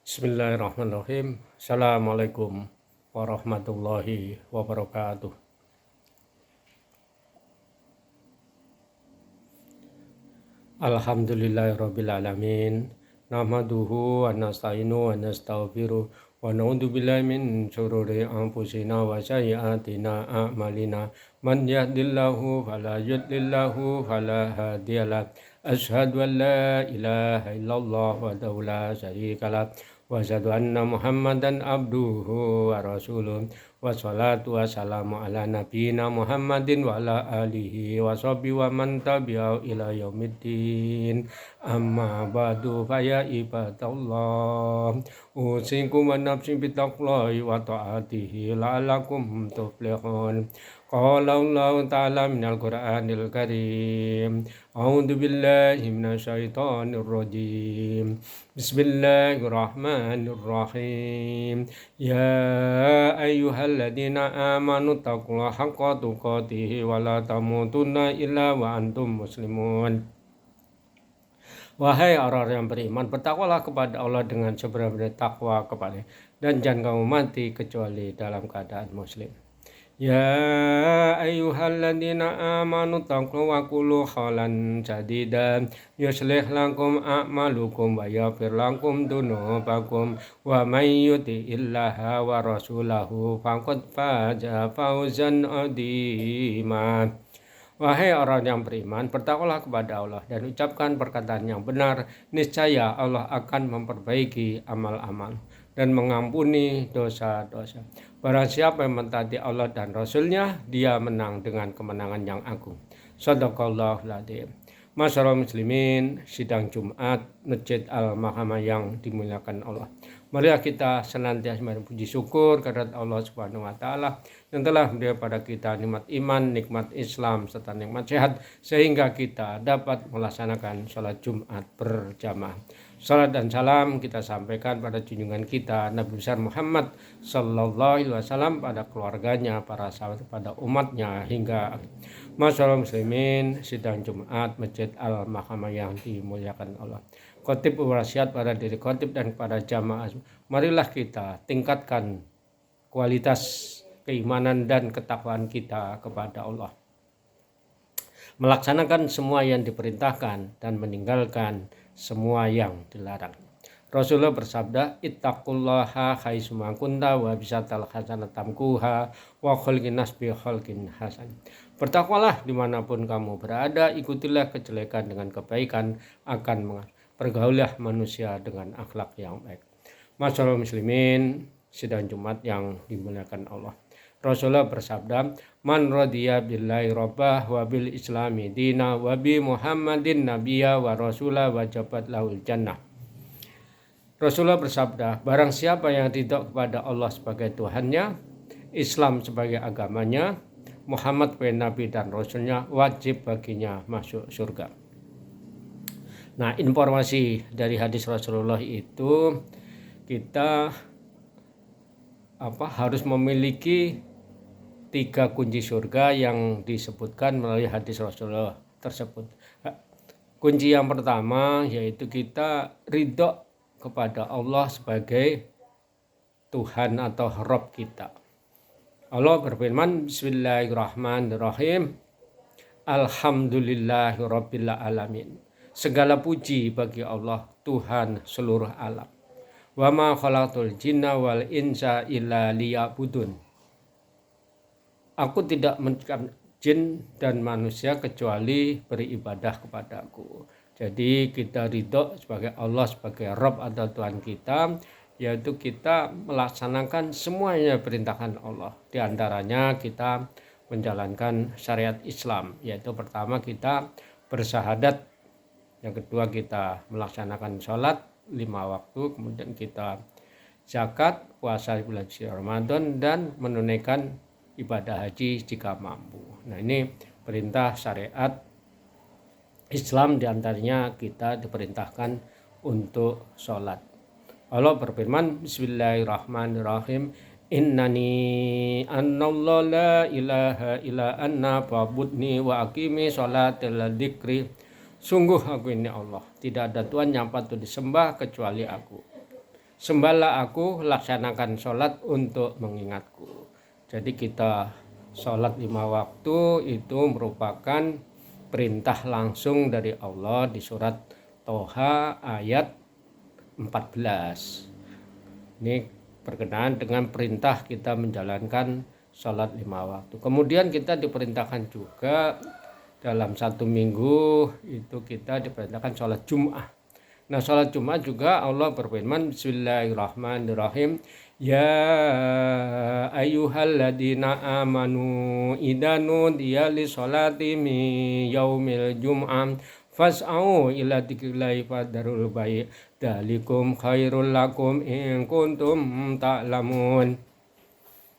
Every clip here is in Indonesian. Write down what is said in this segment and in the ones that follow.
Bismillahirrahmanirrahim. Assalamualaikum warahmatullahi wabarakatuh. Alhamdulillahirabbil alamin. Nahmaduhu wa nasta'inu wa nastaghfiruh wa na'udzu billahi min syururi anfusina wa sayyiatina a'malina. Man yahdihillahu fala mudilla fala hadiyalah. Asyhadu an la ilaha illallah wahdahu la syarikalah wa asyhadu anna Muhammadan abduhu wa rasuluh. Wassalatu wassalamu ala nabiyyina Muhammadin wa ala alihi wa sahbihi wa man tabi'ahu ila yaumiddin. Amma ba'du fa ya ibadallah, usikum wa nafsi bittaqwallahi wa ta'atihi la'allakum tuflihun. Qala Allah ta'ala minal Qur'anil Karim. A'udzu billahi minasyaitonir rajim. Bismillahirrahmanirrahim. Ya ayyuhalladzina amanu taqullaha haqqa tuqatih wa la tamutunna illa wa antum muslimun. Wahai orang yang beriman, bertakwalah kepada Allah dengan sebenar-benar takwa kepada, dan jangan kamu mati kecuali dalam keadaan muslim. Ya ayyuhalladzina amanu taqullaha wa qulu qawlan sadidan yuslih lakum a'malukum wa yaghfir lakum dzunubakum wa may yuti'illaha wa rasulahu faqad faza fawzan 'azima. Wahai orang yang beriman, bertakwalah kepada Allah dan ucapkan perkataan yang benar, niscaya Allah akan memperbaiki amal-amal dan mengampuni dosa-dosa. Barang siapa yang mentaati Allah dan Rasul-Nya, dia menang dengan kemenangan yang agung. Shadaqallahul adzim. Masyaallah muslimin, sidang Jumat Masjid Al-Mahamah yang dimuliakan Allah. Marilah kita senantiasa berpuji syukur kepada Allah Subhanahu wa taala yang telah memberi pada kita nikmat iman, nikmat Islam serta nikmat sehat sehingga kita dapat melaksanakan sholat Jumat berjamaah. Salat dan salam kita sampaikan pada junjungan kita Nabi besar Muhammad sallallahu alaihi wasallam, pada keluarganya, para sahabat, pada umatnya hingga masyaallah muslimin, sidang Jumat Masjid Al-Mahamah yang dimuliakan Allah. Khotib berwasiat pada diri khotib dan kepada jamaah, marilah kita tingkatkan kualitas keimanan dan ketakwaan kita kepada Allah, melaksanakan semua yang diperintahkan dan meninggalkan semua yang dilarang. Rasulullah bersabda, ittaqullaha haitsuma kunta wa bisatal hasanat tamkuha wa khulqin nas bi khulqin hasan. Bertakwalah dimanapun kamu berada, ikutilah kejelekan dengan kebaikan, akan pergaulah manusia dengan akhlak yang baik. Masyaallah muslimin, sidang Jumat yang dimuliakan Allah. Rasulullah bersabda, man radiya billahi rabbah wa bil islami dina wa bi Muhammadin nabiyya wa rasulah wajabat lahul jannah. Rasulullah bersabda, barang siapa yang ridha kepada Allah sebagai Tuhannya, Islam sebagai agamanya, Muhammad sebagai nabi dan rasulnya, wajib baginya masuk surga. Nah, informasi dari hadis Rasulullah itu kita harus memiliki 3 kunci surga yang disebutkan melalui hadis Rasulullah tersebut. Kunci yang pertama yaitu kita ridho kepada Allah sebagai Tuhan atau Rabb kita. Allah berfirman, Bismillahirrahmanirrahim, Alhamdulillahirabbil alamin. Segala puji bagi Allah, Tuhan seluruh alam. Wa ma khalaqtul jinna wal insa illa liya'budun. Aku tidak menciptakan jin dan manusia kecuali beribadah kepadaku. Jadi kita ridho sebagai Allah sebagai Rabb atau Tuhan kita, yaitu kita melaksanakan semuanya perintahkan Allah. Di antaranya kita menjalankan syariat Islam, yaitu pertama kita bersyahadat, yang kedua kita melaksanakan sholat 5 waktu, kemudian kita zakat, puasa bulan Ramadan, dan menunaikan ibadah haji jika mampu. Nah, ini perintah syariat Islam, diantaranya kita diperintahkan untuk sholat. Allah berfirman, Bismillahirrahmanirrahim, innani annallahu la ilaha illa anna fa'budni wa aqimi sholatal dzikri. Sungguh aku ini Allah, tidak ada Tuhan yang patut disembah kecuali aku. Sembahlah aku, laksanakan sholat untuk mengingatku. Jadi kita sholat 5 waktu itu merupakan perintah langsung dari Allah di surat Toha ayat 14. Ini berkenaan dengan perintah kita menjalankan sholat 5 waktu. Kemudian kita diperintahkan juga dalam 1 minggu itu kita diperintahkan sholat Jum'ah. Nah, sholat Jumat juga Allah berfirman, Bismillahirrahmanirrahim, Ya ayyuhalladzina amanu idza nudiya li sholati min yaumil jum'ah fas'au ila dzikrillahi fadarul bai' dzalikum khairul lakum in kuntum ta'lamun.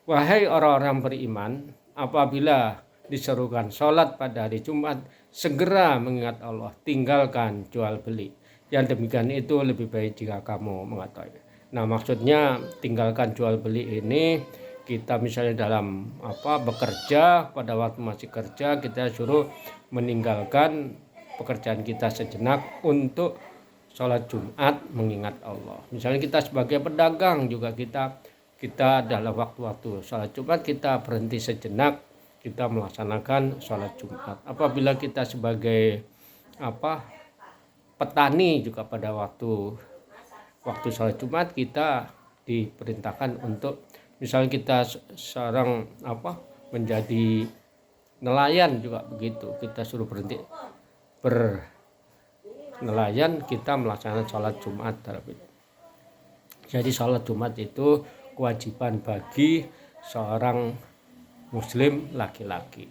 Wahai orang-orang beriman, apabila diserukan sholat pada hari Jumat, segera mengingat Allah, tinggalkan jual beli. Yang demikian itu lebih baik jika kamu mengetahui. Nah, maksudnya tinggalkan jual beli ini, kita misalnya dalam bekerja, pada waktu masih kerja kita suruh meninggalkan pekerjaan kita sejenak untuk sholat Jumat mengingat Allah. Misalnya kita sebagai pedagang juga kita dalam waktu-waktu sholat Jumat kita berhenti sejenak, kita melaksanakan sholat Jumat. Apabila kita sebagai petani juga pada waktu sholat Jumat kita diperintahkan untuk misalnya kita seorang menjadi nelayan juga begitu, kita suruh berhenti bernelayan, kita melaksanakan sholat Jumat. Jadi sholat Jumat itu kewajiban bagi seorang muslim laki-laki.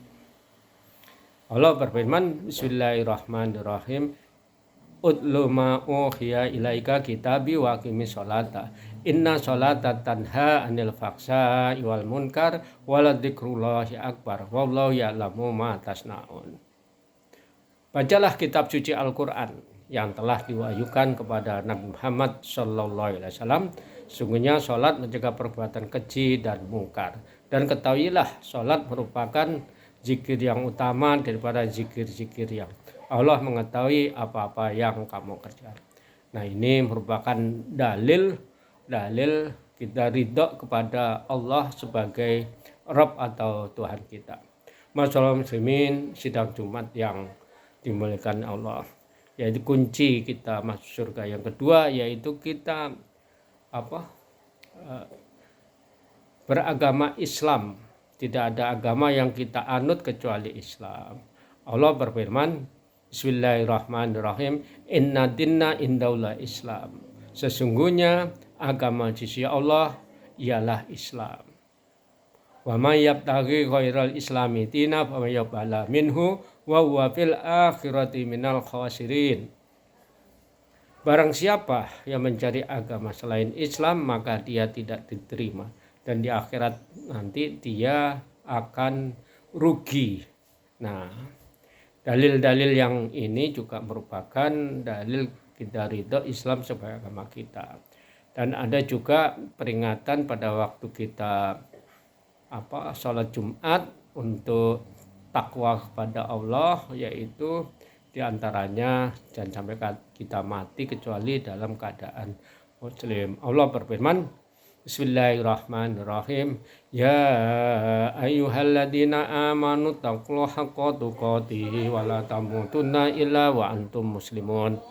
Allah berfirman, Bismillahirrahmanirrahim, Utlu ma uhiya ilaika kitabi wa aqimis sholata inna sholata tanha anil fahsya'i wal munkar waladzikrullahi akbar wallahu ya'lamu ma tasna'un. Bacalah kitab suci Al-Quran yang telah diwahyukan kepada Nabi Muhammad SAW. Sungguhnya sholat mencegah perbuatan keji dan mungkar. Dan ketahuilah sholat merupakan zikir yang utama daripada zikir-zikir yang Allah mengetahui apa-apa yang kamu kerjakan. Nah, ini merupakan dalil kita ridho kepada Allah sebagai Rabb atau Tuhan kita. Masyaallah muslimin, sidang Jumat yang dimuliakan Allah, yaitu kunci kita masuk surga. Yang kedua yaitu kita beragama Islam. Tidak ada agama yang kita anut kecuali Islam. Allah berfirman, Bismillahirrahmanirrahim, Inna dinna indaullah Islam. Sesungguhnya agama di sisi Allah ialah Islam. Wa may yabtaghi ghairal islami dina fa may yaqbala minhu wa huwa fil akhirati minal khasirin. Barang siapa yang mencari agama selain Islam, maka dia tidak diterima, dan di akhirat nanti dia akan rugi. Nah, dalil-dalil yang ini juga merupakan dalil kita ridho Islam sebagai agama kita. Dan ada juga peringatan pada waktu kita sholat Jumat untuk takwa kepada Allah, yaitu diantaranya jangan sampai kita mati kecuali dalam keadaan muslim. Allah berfirman, Bismillahirrahmanirrahim, Ya ayyuhalladzina amanu taqullaha haqqa tuqatih wa la tamutunna illa wa antum muslimun.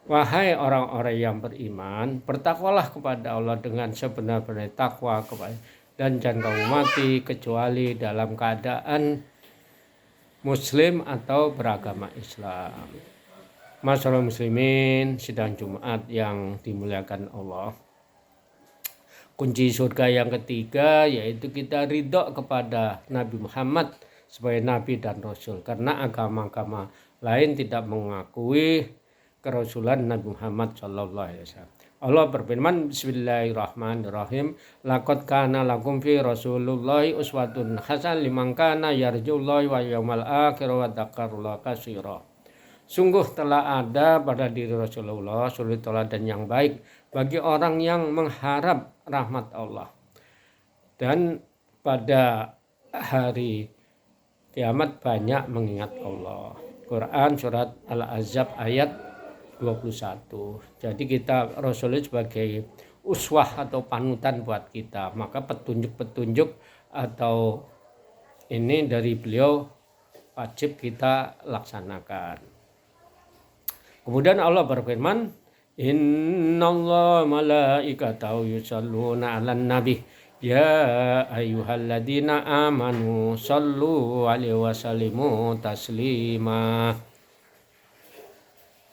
Wahai orang-orang yang beriman, bertakwalah kepada Allah dengan sebenar-benar takwa kepada, dan jangan kamu mati kecuali dalam keadaan muslim atau beragama Islam. Masyaallah muslimin, sidang Jumat yang dimuliakan Allah. Kunci surga yang ketiga yaitu kita ridho kepada Nabi Muhammad sebagai Nabi dan Rasul, karena agama-agama lain tidak mengakui kerasulan Nabi Muhammad SAW. Allah berfirman, Bismillahirrahmanirrahim, Laqad kana lakum fi Rasulillahi uswatun hasanah liman kana yarjullaha wa yaumal akhir wa dzakarallaha katsira. Sungguh telah ada pada diri Rasulullah suri teladan yang baik bagi orang yang mengharap rahmat Allah, dan pada hari kiamat banyak mengingat Allah. Quran surat Al-Ahzab ayat 21. Jadi kita Rasulullah sebagai uswah atau panutan buat kita. Maka petunjuk-petunjuk atau ini dari beliau wajib kita laksanakan. Kemudian Allah berfirman, innallaha malaikatahu yusholluna 'alan nabi ya ayyuhalladzina amanu shallu 'alaihi wa sallimu taslima.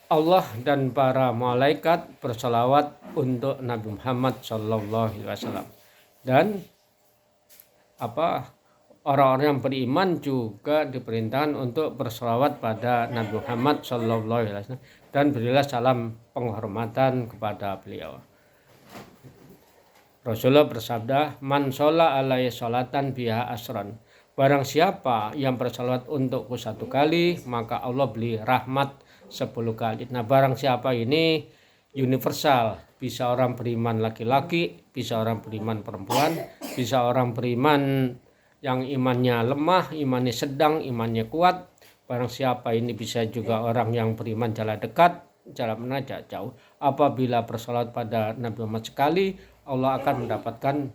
Allah dan para malaikat bersalawat untuk Nabi Muhammad sallallahu alaihi wasallam. Dan orang-orang yang beriman juga diperintahkan untuk bersalawat pada Nabi Muhammad sallallahu alaihi wasallam dan berilah salam penghormatan kepada beliau. Rasulullah bersabda, man sholla alaihi sholatan biha asran. Barang siapa yang bersalawat untukku 1 kali, maka Allah beri rahmat 10 kali. Nah, barang siapa ini universal, bisa orang beriman laki-laki, bisa orang beriman perempuan, bisa orang beriman yang imannya lemah, imannya sedang, imannya kuat. Barang siapa ini bisa juga orang yang beriman jarak dekat, jarak menajak jauh. Apabila bersalawat pada Nabi Muhammad sekali, Allah akan mendapatkan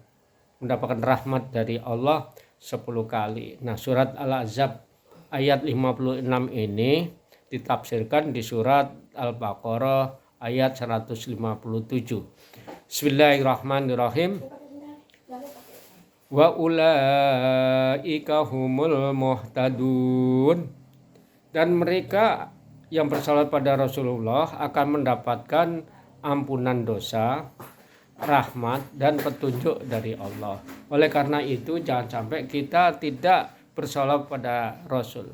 rahmat dari Allah 10 kali. Nah, surat Al-Ahzab ayat 56 ini ditafsirkan di surat Al-Baqarah ayat 157. Bismillahirrahmanirrahim. Wa ulaika humul muhtadun. Dan mereka yang bersalawat pada Rasulullah akan mendapatkan ampunan dosa, rahmat dan petunjuk dari Allah. Oleh karena itu jangan sampai kita tidak bersalawat pada Rasul.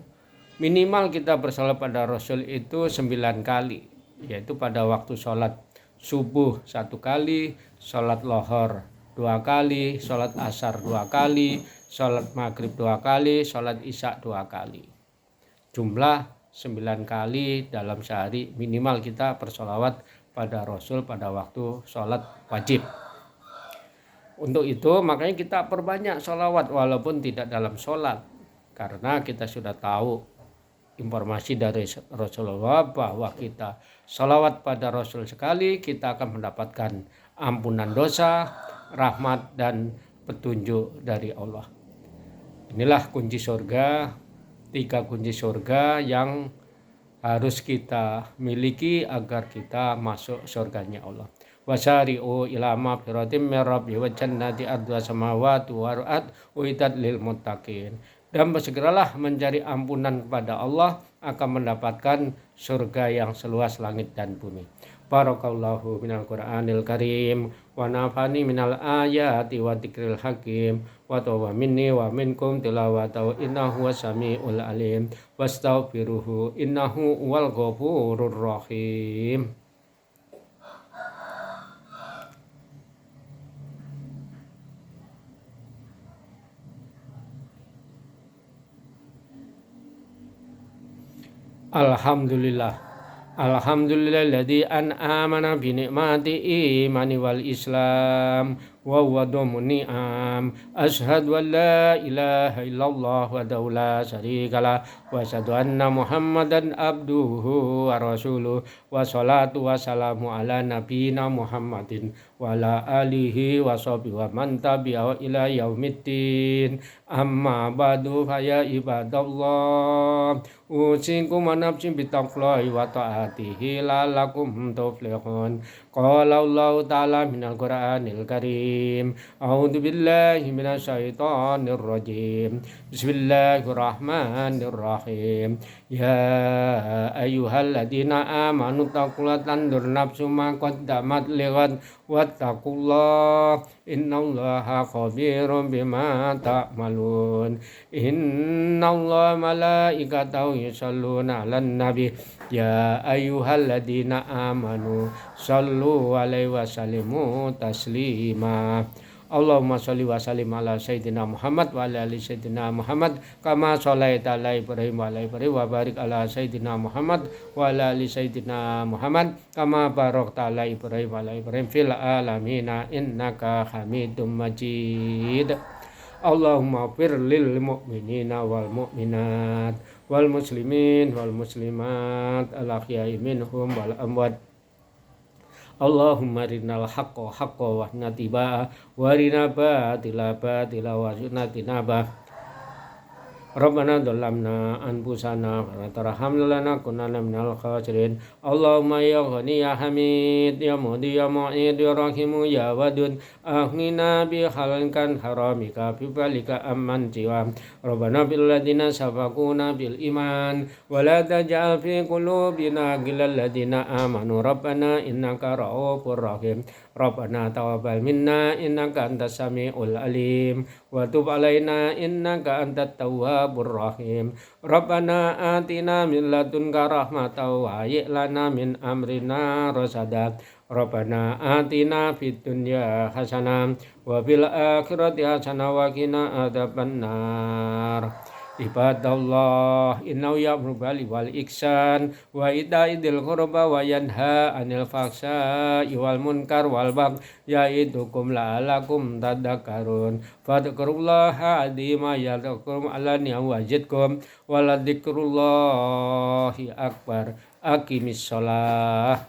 Minimal kita bersalawat pada Rasul itu 9 kali, yaitu pada waktu sholat subuh 1 kali, sholat lohor 2 kali, sholat asar 2 kali, sholat maghrib 2 kali, sholat isya 2 kali. Jumlah 9 kali dalam sehari minimal kita bersolawat pada Rasul pada waktu sholat wajib. Untuk itu makanya kita perbanyak sholawat walaupun tidak dalam sholat, karena kita sudah tahu informasi dari Rasulullah bahwa kita sholawat pada Rasul sekali kita akan mendapatkan ampunan dosa, rahmat dan petunjuk dari Allah. Inilah kunci surga, 3 kunci surga yang harus kita miliki agar kita masuk surganya Allah. Wasari'u ila maghfiratin min rabbi wa jannati ardha samawati wal ard uiddat lil muttaqin. Dan bersegeralah mencari ampunan kepada Allah akan mendapatkan surga yang seluas langit dan bumi. Barakallahu minal Qur'anil Karim wa nafani minal ayati wa dzikril hakim wa tawwa minni wa minkum tilawatahu innahu wasami'ul alim wastaghfiruhu innahu wal ghafurur rahim. Alhamdulillahilladzi an'amana bi ni'mati imani wal islam wa huwa dhamun ni'am. Asyhadu an la ilaha illallah wa la syarikalah wa asyhadu anna Muhammadan abduhu wa rasuluh wa salatu wa salamu ala nabiyyina Muhammadin wa ala alihi wa sahbihi wa man tabi'ahu ila yaumiddin. Amma ba'du fa ya ibadallah usikum wa nafsi bitaqwallahi wa ta'atihi la'allakum tuflihun. Qala Allah ta'ala minal Qur'anil Karim. A'udzu billahi minasyaitonir rajim. Bismillahirrahmanirrahim. Ya ayyuhalladzina amanu taqullaha tandur nafsum ma qaddamat lighad wattaqullah innallaha khabirum bima ta'malun. Innallaha malaikatahu yusholluna 'alan nabi ya ayyuhalladzina amanu shallu 'alaihi wa sallimu taslima. Allahumma sholli wa sallim ala sayyidina Muhammad wa ala ali sayyidina Muhammad kama shallaita ala Ibrahim wa ala Ibrahim wa barik ala sayyidina Muhammad wa ala ali sayyidina Muhammad kama barakta ala Ibrahim wa ala Ibrahim fil alamin innaka Hamidum Majid. Allahumma fir lil mu'minina wal mu'minat wal muslimin wal muslimat al ahya'i minhum wal amwat. Allahumma rinal haqqa haqqa wa natibah wa rina batila batila wa sunatinabah. Rabbana dhalamna anfusana wa la tarhamna lana kunana minal khasirin. Allahumma ya ghani ya hamid ya mudi ya mu'id ya rahimu ya wadud aghnina bi halalkan haramika bi balika amman jiwa. Rabbana bil ladina sabaquna bil iman wa la taj'al fi qulubina ghillal ladina amanu rabbana innaka ra'ufur rahim. Rabbana taqabbal minna innaka antas samiul alim wa tub alaina innaka antat tawwabur rahim. Rabbana atina min ladunka rahmatan wa hayyi lana min amrina rasada. Rabbana atina fid dunya hasanah wa fil akhirati hasanah wa qina adzabannar. Ibadallah innahu ya'muru bil wal ihsan wa ita'i dzil qurba wa yanha 'anil fahsya'i wal munkar wal baghi ya'idukum la'allakum tadhakkarun. Fadhkurullaha 'azima yadhkurukum 'alani wajidkum wa la dzikrullahi akbar. Aqimis shalah.